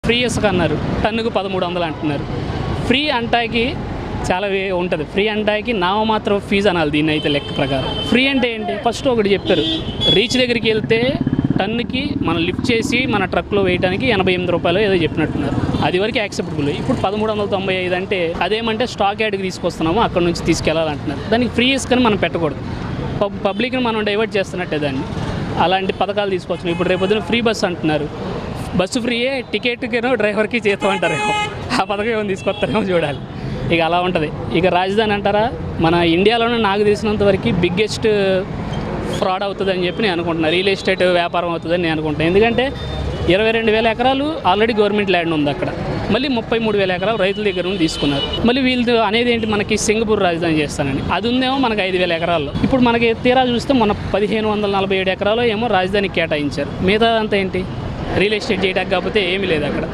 Free ఇసుక అన్నారు, టన్నుకు 1300 అంటున్నారు. ఫ్రీ అంటాకి చాలా ఉంటుంది. ఫ్రీ అంటాకి నామమాత్రం ఫీజు అనాలి దీన్ని అయితే లెక్క ప్రకారం. ఫ్రీ అంటే ఏంటి? ఫస్ట్ ఒకటి చెప్పారు, రీచ్ దగ్గరికి వెళ్తే టన్నుకి మనం లిఫ్ట్ చేసి మన ట్రక్లో వేయడానికి 88 రూపాయలు ఏదో చెప్పినట్టున్నారు. అది వరకు యాక్సెప్టబుల్. ఇప్పుడు 1395 అంటే అదేమంటే స్టాక్ యార్డ్కి తీసుకొస్తున్నాము, అక్కడ నుంచి తీసుకెళ్లాలంటున్నారు. దానికి ఫ్రీ ఇసుకని మనం పెట్టకూడదు, పబ్లిక్ని మనం డైవర్ట్ చేస్తున్నట్టే దాన్ని. అలాంటి పథకాలు తీసుకొచ్చినాం. ఇప్పుడు రేపొద్దున ఫ్రీ బస్సు అంటున్నారు. బస్సు ఫ్రీయే, టికెట్కేనో డ్రైవర్కి చేస్తాం అంటారేమో. ఆ పథకం ఏమైనా తీసుకొస్తారేమో చూడాలి. ఇక అలా ఉంటుంది. ఇక రాజధాని అంటారా, మన ఇండియాలోనే నాకు తెలిసినంత వరకు బిగ్గెస్ట్ ఫ్రాడ్ అవుతుందని చెప్పి నేను అనుకుంటున్నాను. రియల్ ఎస్టేట్ వ్యాపారం అవుతుందని నేను అనుకుంటున్నాను. ఎందుకంటే 22,000 ఎకరాలు ఆల్రెడీ గవర్నమెంట్ ల్యాండ్ ఉంది అక్కడ. మళ్ళీ 33,000 ఎకరాలు రైతుల దగ్గర నుండి తీసుకున్నారు. మళ్ళీ వీళ్ళు అనేది ఏంటి, మనకి సింగపూర్ రాజధాని చేస్తానని. అది ఉందేమో మనకి 5,000 ఎకరాల్లో. ఇప్పుడు మనకి తీరా చూస్తే మన 1,547 ఎకరాలు ఏమో రాజధానికి కేటాయించారు. మిగతా అంతా ఏంటి, రియల్ ఎస్టేట్ చేయడానికి కాకపోతే ఏమీ లేదు అక్కడ.